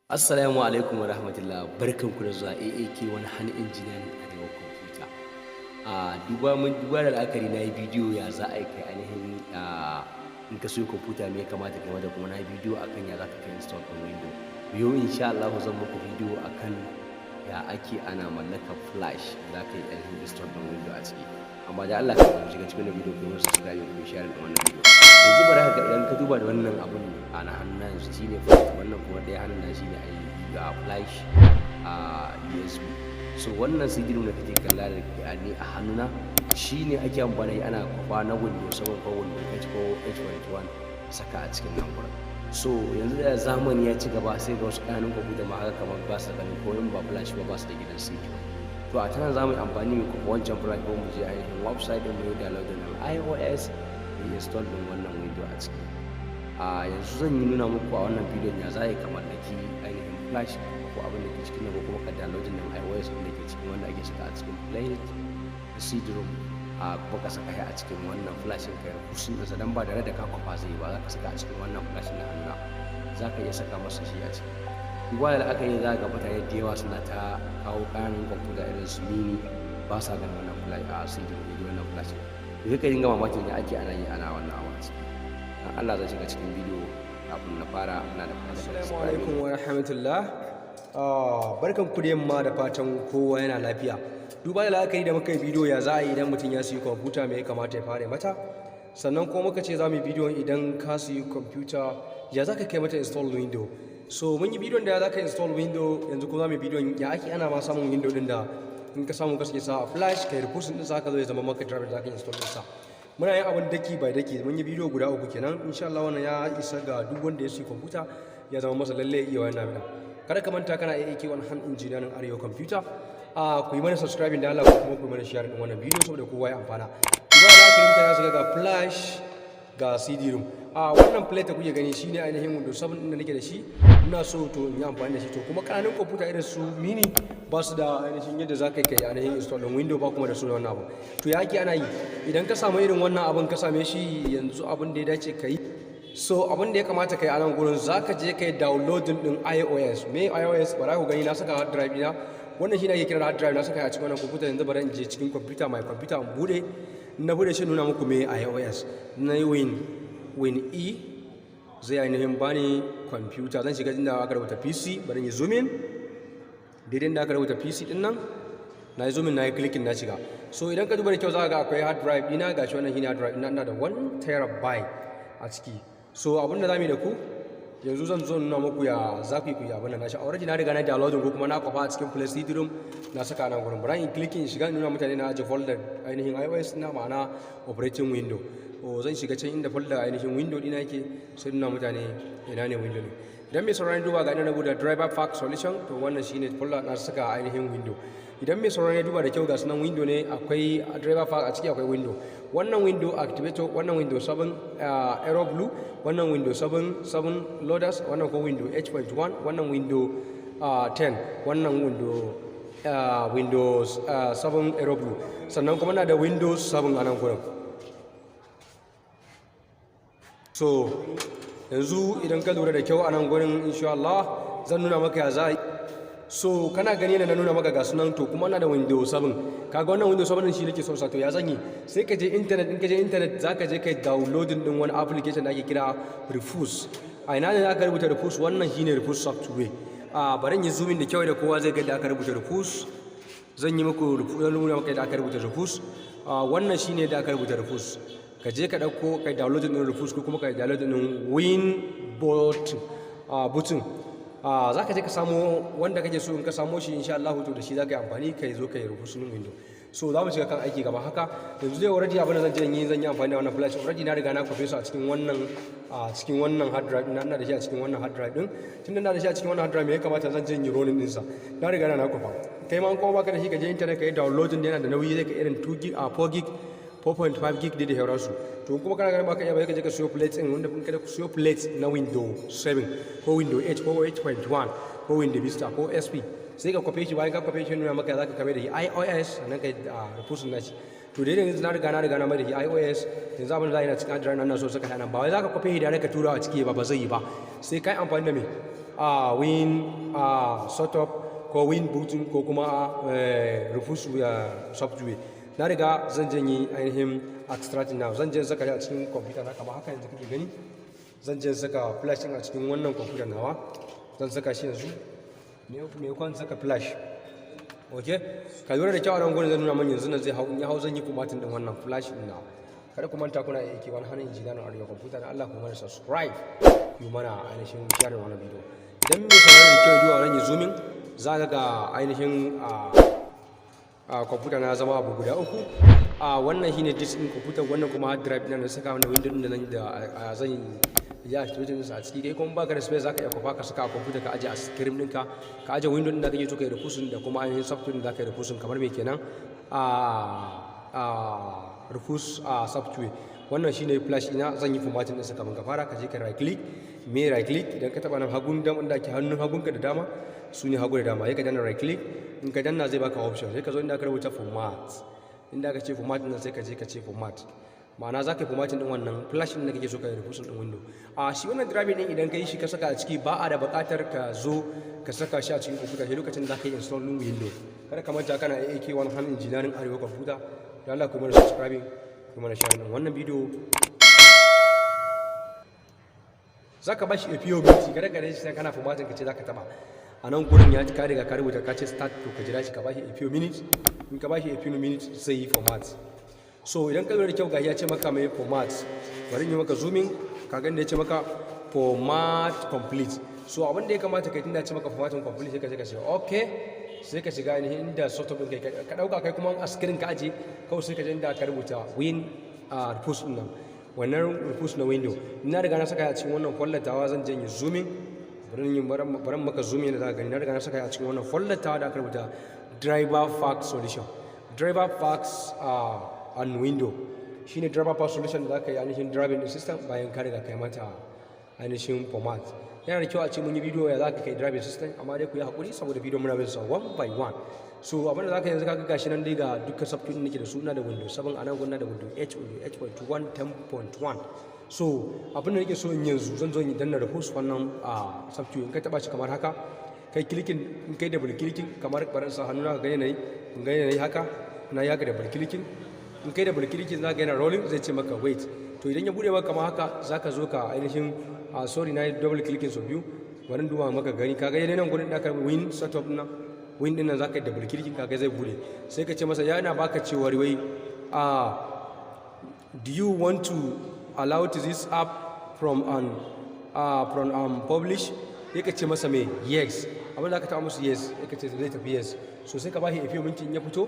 Assalamu alaikum wa rahmatullah, barkanku da zuwa AAK wani hannun injiniyan arewa kwamfuta. Duba da la'akari na yi bidiyo ya za a yi kai ainihin in ka so kwamfuta me ya kamata kai da kuma na yi bidiyo akan ya za ka kai install ɗin window. Yau insha Allah zan muku bidiyo akan ya ake ana mallaka flash za ka yi ainihin install ɗin window a ciki. Amma da Allah ka shiga cikin bidiyo domin su shiga yau share ɗin wannan bidiyo. Yanzu bari haka idan ka duba da wannan abun a na hannun yanzu shine wannan kuma ɗaya hannun na shine a yi ga flash USB. So wannan CD da kake kalla da ni a hannuna shine ake amfani ana kwafa na Windows 7 ko Windows 8 ko H1 saka a cikin nan gurin. So yanzu da zamani ya ci gaba sai ga wasu ƙananan kwamfuta ma haka kamar ba su da ganin ko in ba flash ba su da gidan CD. To a tana za mu yi amfani mu kwafa wancan flash ko mu je ainihin website din mu yi download din iOS mu install din wannan window a ciki. Yanzu zan yi nuna muku a wannan bidiyon ya za a yi ka mallaki ainihin flash ko abin da ke cikin ko kuma ka downloading din iOS wanda ke cikin wanda ake saka a cikin play da CD-ROM kuma ka saka a cikin wannan flash kai rufusin da dan ba da ka kwafa zai ba za ka saka a cikin wannan flash na hannu za ka iya saka masa shi a ciki. Duba da aka yi za ga mutane da yawa suna ta kawo ƙananan kwamfuta irin su mini ba sa ganin wannan flash a CD-ROM da wannan flash da kai dinga mamakin ya ake ana yi ana wannan awa ciki. Dan Allah zai shiga cikin bidiyo kafin na fara ina da fatan. Assalamu alaikum wa rahmatullah. Barkan ku da yamma da fatan kowa yana lafiya. Duba da la'akari da muka yi bidiyo ya za a yi idan mutum ya siyi kwamfuta me ya kamata ya fara mata. Sannan kuma muka ce za mu yi bidiyon idan ka siyi kwamfuta ya za ka kai mata install window. So mun yi bidiyon da ya za ka install window, yanzu kuma za mu yi bidiyon ya ake ana ma samun window din da in ka samu ka sake sa a flash kai rufus din sa ka zo ya zama maka driver da za ka install din sa. Muna yin abin daki by daki, mun yi bidiyo guda 3 kenan. Insha Allah wannan ya isa ga duk wanda ya siyi kwamfuta ya zama masa lalle iya wannan abin. Kada ka manta kana AAK wani hannun injiniyan arewa kwamfuta. Ku yi mana subscribing da Allah kuma ku yi mana share din wannan bidiyo saboda kowa ya amfana. Kuma da aka yi ta shiga ga flash ga CD-ROM. Wannan plate da kuke gani shine ainihin Windows 7 din da nake da shi. Ina so to in yi amfani da shi to kuma kananan kwamfuta irin su mini ba su da ainihin yadda za ka kai ainihin install din window ba kuma da su da wannan abu. To ya ake ana yi idan ka samu irin wannan abun ka same shi yanzu abin da ya dace ka yi. So abin da ya kamata ka yi a nan gurin za ka je ka yi downloading din iOS. Me iOS ba za ku gani na saka hard drive ɗina. Wannan shi ne ake kira hard drive na saka a cikin wannan kwamfuta. Yanzu bari in je cikin kwamfuta my kwamfuta in bude. Na bude shi nuna muku me iOS. Na yi win E zai ainihin bani kwamfuta. Zan shiga inda aka rubuta PC, bari yi zoom in. Daidai da aka rubuta PC din nan na yi zoom in na yi clicking na shiga. So idan ka duba da kyau za ka ga akwai hard drive ɗina, gashi wannan shi ne hard drive ɗina, ina da 1 terabyte a ciki. So abin da za mu yi da ku yanzu zan zo nuna muku ya za ku yi abin da na sha already na riga na downloading ko kuma na kwafa a cikin Play CD-ROM na saka nan gurin. Bari in clicking shiga nuna mutane na aje folder ainihin iOS na ma'ana operating window. Zan shiga can inda folder ainihin window ɗina yake sai nuna mutane ina ne window ne. Idan mai sauraron duba ga ina rubuta driver pack solution to wannan shine folder na saka ainihin window. Idan mai sauraron ya duba da kyau ga sunan window ne, akwai driver pack a ciki, akwai window. Wannan window activator, wannan window 7 arrow blue, wannan window 7 loaders, wannan ko window H.1, wannan window 10, wannan windows 7 arrow blue. Sannan kuma na da windows 7 a nan gurin. So yanzu idan ka lura da kyau a nan gurin insha Allah zan nuna maka ya za a yi. So kana gani na nuna maka ga sunan to kuma na da Windows 7. Kaga wannan Windows 7 din shi nake so sa to ya zanyi sai ka je internet, in ka je internet zaka je kai downloading din wani application da ake kira rufus. A ina ne zaka rubuta rufus? Wannan shine rufus software. Bari yi zoom in da kyau da kowa zai ga da aka rubuta rufus. Zan yi muku nuna maka da aka rubuta rufus. Wannan shine da aka rubuta rufus. Ka je ka dauko kai downloading din rufus ko kuma kai downloading din button. Za ka je ka samo wanda kake so, in ka samo shi insha Allah to da shi za ka yi amfani kai zo ka yi rufusinin window. So za mu shiga kan aiki gaba haka. Yanzu dai already abin da zan yi amfani da wannan flash already na riga na kwafe su a cikin wannan hard drive ina da shi a cikin wannan hard drive din. Tunda ina da shi a cikin wannan hard drive me ya kamata zan je in yi rolling din sa. Na riga na kwafa. Kai ma an kuma baka da shi ka je internet ka yi downloading yana da nauyi zai ka irin 2 gig 4 gig 4.5 gig da hauransu. To kuma kana ganin baka iya ba ka je ka siyo plates din wanda kun kada ku siyo plates na Windows 7 ko Windows 8 ko 8.1 ko Windows Vista ko SP sai ka kwafe shi. Bayan ka kwafe shi nuna maka za ka kame da shi iOS sannan kai rufusin nashi. To dai yanzu na riga na mai da shi iOS. Yanzu abin da za a yi na cikin adrenaline na so saka nan ba wai za ka kwafe shi da ka tura a ciki ba zai yi ba sai kai amfani da me win setup ko win booting ko kuma rufus software. Na riga zan janye ainihin extracting now, zan je saka a cikin computer na kamar haka yanzu kake gani. Zan je saka flash a cikin wannan computer nawa, zan saka shi yanzu me kwan saka flash. Okay, ka lura da kyau a nan gurin zan nuna man yanzu nan zai hau, in ya hau zan yi formatting din wannan flash din na. Kada ku manta kuna aiki wani hannun injiniya na Computer da Allah ku mana subscribe, ku mana ainihin share wannan bidiyo. Idan mai sanar da kyau zuwa ran yi zooming za ka ga ainihin computer na zama abu guda uku. Wannan shine disk din computer, wannan kuma hard drive din da saka wanda window din da nan da zan ya activate din a ciki. Kai kuma baka da space zaka iya kofa ka saka a computer ka aje a screen ɗinka, ka aje window din da kake so kai rufus da kuma ainihin software din da kai rufus kamar me kenan rufus software. Wannan shine flash ina, zan yi formatting din sa kamar ka fara. Ka je ka right click, me right click idan ka taba nan hagun da wanda ke hannun hagunka da dama su ne hagu da dama, sai ka danna right click. In ka danna zai baka option, sai ka zo inda aka rubuta format, inda aka ce format din sai ka je ka ce format, ma'ana za ka yi formatting din wannan flash din da kake so ka yi rufus din window. Shi wannan drive din idan ka yi shi ka saka a ciki ba a da buƙatar ka zo ka saka shi a cikin computer sai lokacin da za ka yi install din window. Kada ka manta kana AAK wani hannun injiniyarin Arewa Computer. Da Allah ku mana subscribing, ku mana share din wannan bidiyo. Za ka bashi a few minutes, kada ka shi kana formatting ka ce za ka taba. A nan gurin ya ka riga ka rubuta ka ce start, to ka jira shi ka bashi a few minutes. In ka bashi a few minutes sai yi format. So idan ka lura da kyau ga ya ce maka mai format, bari in yi maka zooming ka ga da ya ce maka format complete. So abin da ya kamata kai tunda ya ce maka formatting complete sai ka ce okay, sai ka shiga ainihin inda software ɗin kai ka ɗauka kai kuma a screen ka aje kawai sai ka je inda ka rubuta win rufus ɗin nan, wannan rufus na window. Ina riga na saka a cikin wannan folder tawa, zan je yin zooming, bari maka zooming da za ka gani. Na riga na saka a cikin wannan folder tawa da aka rubuta driver fact solution, driver facts and window. Shine driver fact solution da za ka yi ainihin driving system bayan ka riga kai mata ainihin format. Yana da kyau a ce mun yi bidiyo ya za ka kai driving system, amma dai ku yi haƙuri saboda bidiyo muna bin sa one by one. So abin da za ka yanzu kaga gashi nan dai ga dukkan software din nake da su. Ina da Windows 7 a nan gunna da Windows 8, Windows 8.1, 10.1. So abin da nake so in yanzu zan zo in danna rufus wannan software. In ka taba shi kamar haka, kai clicking, in kai double clicking kamar barin sa hannuna ka gane nayi, in gane nayi haka, na yi haka double clicking. In kai double clicking za ka yana rolling, zai ce maka wait. To idan ya bude maka kamar haka za ka zo ka ainihin sorry na yi double clicking so biyu, bari duba maka gani ka ga nan gurin da aka win setup na win din nan za ka yi double clicking ka ga zai bude. Sai ka ce masa yana baka cewa wai do you want to allow this app from publish? Sai ka ce masa me yes, abin da ka taɓa musu yes, sai ka ce zai tafi yes. So sai ka bashi a few minutes in ya fito,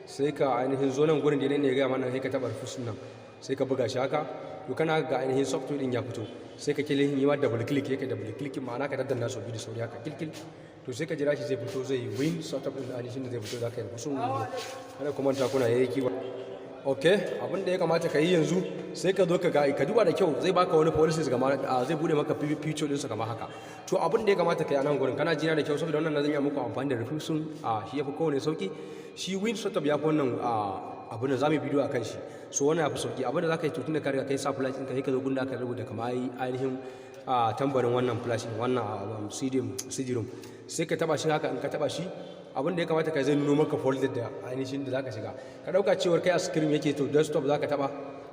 sai ka ainihin zo nan gurin da ne ya gaya mana, sai ka taɓa rufus nan, sai ka buga shi haka. To kana ga ainihin software din ya fito, sai ka kile yi wa double click, yake double click ma'ana ka daddanna so biyu da sauri haka kilkil. To sai ka jira shi zai fito, zai win setup din ainihin da zai fito za ka yi rufusun window. Kada ku manta kuna yayi kiwa. Okay, abin da ya kamata ka yi yanzu sai ka zo ka duba da kyau, zai baka wani policies kamar zai bude maka feature din sa kamar haka. To abin da ya kamata ka yi a nan gurin kana jira da kyau saboda wannan zan yi muku amfani da rufusun shi yafi kowane sauki. Shi win setup ya fi wannan abin da za mu yi bidiyo a kan shi. So wannan ya fi sauki. Abin da za ka yi tutun da ka riga kai sa flash ɗinka sai ka zo gunda aka rubuta kamar ainihin tambarin wannan flash wannan CD-ROM, sai ka taba shi haka. In ka taba shi, abin da ya kamata ka zai nuno maka folder da ainihin da za ka shiga. Ka ɗauka cewar kai a screen yake, to desktop za ka taba.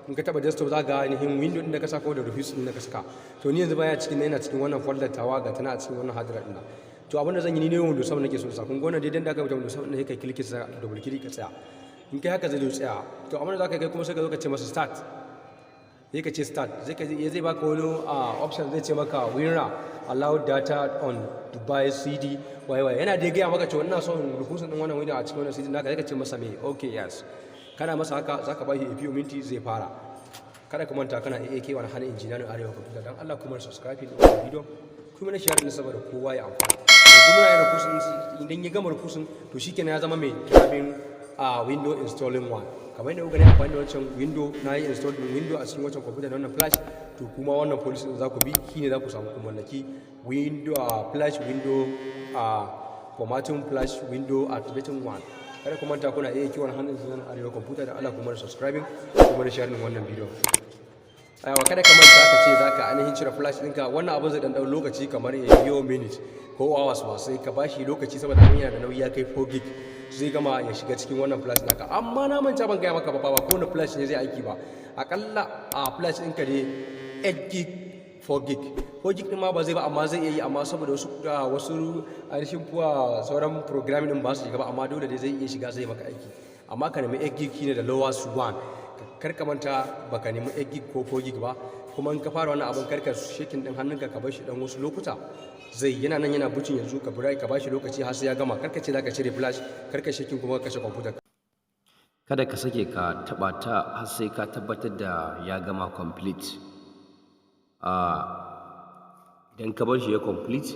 In ka taba desktop za ka ga ainihin window ɗin da ka saka da rufus ɗin da ka saka. To ni yanzu baya cikin, yana cikin wannan folder tawa ga tana a cikin wannan hard drive ɗin. To abin da zan yi ni ne Windows 7 nake so sa. Kun gona daidan da aka rubuta Windows 7 ne, kai click sa double click ka tsaya. In kai haka zai zo tsaya. To abin da za ka kai kuma sai ka zo ka ce masa start. Sai ka ce start, zai baka wani option, zai ce maka winra allow data on device CD YY. Yana da gaya maka cewa ina son rufusun din wannan window a cikin wannan CD naka, sai ka ce masa me okay yes. Kana masa haka zaka ba shi a few minutes zai fara. Kada ka manta kana AAK wani hannun injiniyarin Arewa Computer. Dan Allah kuma subscribe din wannan video, kuma na share din saboda kowa ya amfana. Yanzu muna yin rufusun, idan ya gama rufusun to shikenan ya zama mai driving window installing one. Kamar yadda kuka gani amfani da wancan window, na yi install din window a cikin wancan computer da wannan flash, to kuma wannan policy din za ku bi shine za ku samu ku mallaki window flash window formatting flash window activating one. Kada ku manta kuna iya kiwon hannun zuwa Arewa Computer. Da Allah kuma subscribing kuma da share din wannan video. Ayawa kada ka manta ka ce zaka ainihin cire flash ɗinka. Wannan abin zai dan dau lokaci kamar ya biyo minute ko hours ma, sai ka bashi lokaci saboda abin yana da nauyi ya kai 4 gig zai gama ya shiga cikin wannan flash naka. Amma na manta ban gaya maka ba ko wani flash ne zai aiki ba. Akalla a flash ɗinka ne 8 gig 4 gig 4 gig ɗin ma ba zai ba, amma zai iya yi. Amma saboda wasu ainihin sauran programming ɗin ba su shiga ba, amma dole dai zai iya shiga zai maka aiki. Amma ka nemi 8 gig shine da lowest one. Kar ka manta baka nemi 8 gig ko 4 gig ba. Kuma in ka fara wannan abin karka shaking din hannunka ka bar shi dan wasu lokuta, zai yana nan yana bucin yanzu ka bashi lokaci har sai ya gama. Karka ce zaka cire flash, karka shaking kuma ka kashe computer. Kada ka sake ka taba ta har sai ka tabbatar da ya gama complete. Idan ka bar shi ya complete,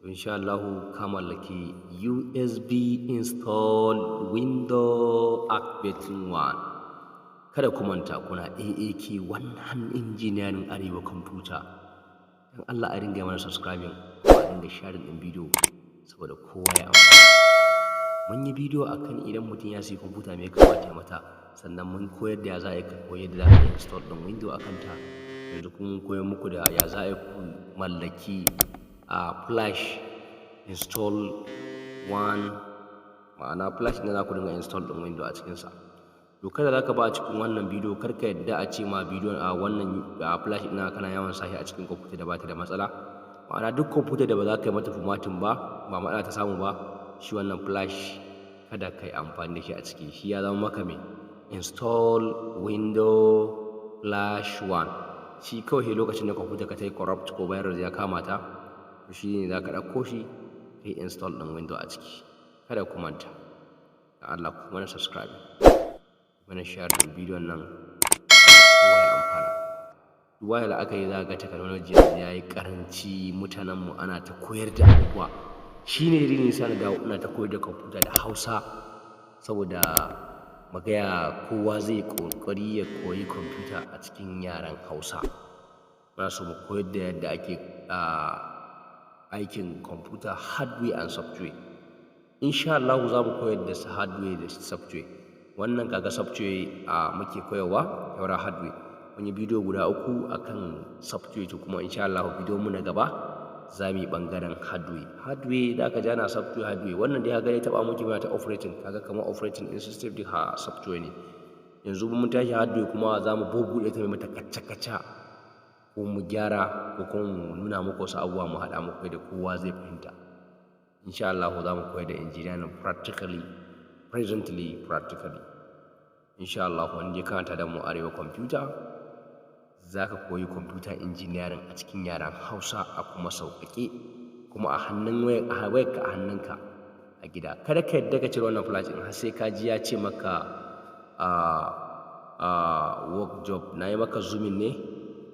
insha Allah ka mallaki USB install Windos Acekinsauki. Kada ku manta kuna AAK wannan engineering Arewa Computer. Dan Allah a ringa mana subscribing, a ringa sharing din bidiyo saboda kowa ya amfana. Mun yi bidiyo akan idan mutum ya sayi computer me ya kamata ya mata, sannan mun koyar da ya za a koyi yadda za ka install din Windows akan ta. Yanzu kun koyar muku da ya za a ku mallaki Flsh install 1, ma'ana Flsh ne za ku dinga install din Windows a cikinsa. Dokar da zaka ba a cikin wannan bidiyo, kar ka yadda a ce ma bidiyon wannan flash ina kana yawan sashi a cikin kwamfuta da ba ta da matsala. Ma'ana duk kwamfuta da ba za ka yi mata formatting ba matsala ta samu ba, shi wannan flash kada ka yi amfani da shi a ciki. Shi ya zama maka mai install Windows Flash 1. Shi kawai lokacin da kwamfuta ka ta yi corrupt ko virus ya kama ta, to shi ne za ka ɗauko shi ka yi install ɗin Windows a ciki. Kada ku manta, da Allah ku mana subscribe, mana share da bidiyon nan kowa ya amfana. Duba da la'akari za ga technology ya yi karanci, mutanenmu ana ta koyar da abubuwa. Shi ne dalilin sa na dawo ina ta koyar da kwamfuta da Hausa, saboda magaya kowa zai kokari ya koyi kwamfuta a cikin yaren Hausa. Muna so mu koyar da yadda ake aikin kwamfuta hardware and software. Insha Allah za mu koyar da hardware da software. Wannan kaga software muke koyarwa, yaura hardware. Mun yi bidiyo guda 3 akan software, to kuma insha Allah bidiyo mu na gaba za mu yi bangaren hardware. Hardware da aka jana software hardware. Wannan dai kaga ya taba muke mana ta operating, kaga kamar operating din system din software ne. Yanzu mun tashi hardware kuma za mu bubuɗe ta mai mata kacce-kacce, ko mu gyara ko kuma mu nuna muku wasu abubuwa mu haɗa muku da kowa zai fahimta. Insha Allah za mu koyar da engineering presently practically. Insha Allah wanda ya karanta da mu Arewa Computer, za ka koyi computer engineering a cikin yaren Hausa a kuma sauƙaƙe, kuma a wayarka a hannunka a gida. Kada ka yadda ka cire wannan flash ɗin har sai ka ji ya ce maka work job. Na yi maka zooming ne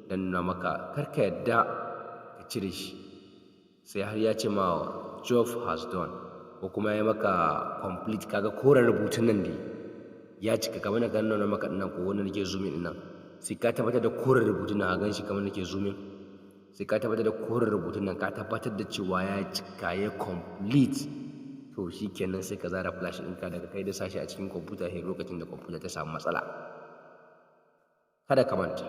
don nuna maka kar ka yadda ka cire shi sai har ya ce ma job has done, ko kuma ya yi maka complete. Kaga koren rubutun nan dai ya cika kamar na ganin nan maka dinnan, ko wanda nake zooming din nan, sai ka tabbatar da koren rubutun nan a ganshi kamar nake zooming, sai ka tabbatar da koren rubutun nan ka tabbatar da cewa ya cika ya complete. To shikenan sai ka zara flash ɗinka daga kai da sashi a cikin kwamfuta sai lokacin da kwamfuta ta samu matsala. Kada ka manta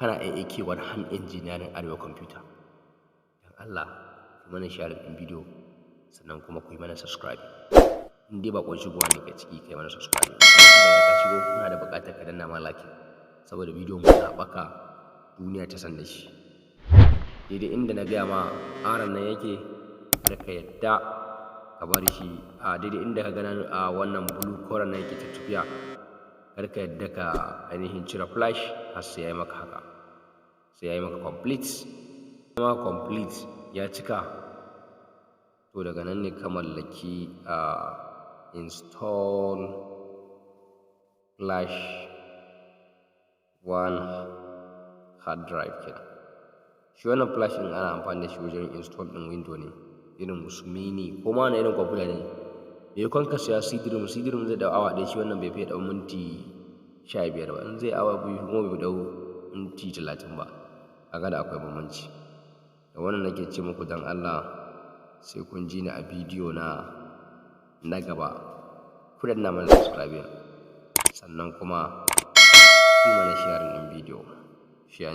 kana AAK wannan engineering Arewa Computer. Dan Allah ku mana share ɗin bidiyo, sannan kuma ku yi mana subscribe. In dai ba kun shigo ne ka ciki kai mana subscribe. Kuma da ka shigo kuna da buƙatar ka danna mallaki, saboda bidiyon mu na baka duniya ta san da shi. Daidai inda na gaya ma aran nan yake, kada ka yadda ka bar shi a daidai inda ka gana wannan blue color nan yake tafiya, kada ka yadda ka ainihin cire flash har sai ya yi maka haka, sai ya yi maka complete. Kuma complete ya cika, to daga nan ne ka mallaki install Flash 1 hard drive kenan. Shi wannan flash ɗin ana amfani da shi wajen install ɗin Windows ne, irin musu mini ko ma na irin kwamfuta ne. Maimakon ka siya CD-ROM zai dau awa ɗaya, shi wannan bai fiye dau minti 15 ba. In zai awa 2 kuma bai dau minti 30 ba. Kaga da akwai bambanci. Da wannan nake ce muku dan Allah sai kun ji ni a bidiyo na gaba. Ku danna mana subscribe, sannan kuma ku mana sharing ɗin bidiyo. shi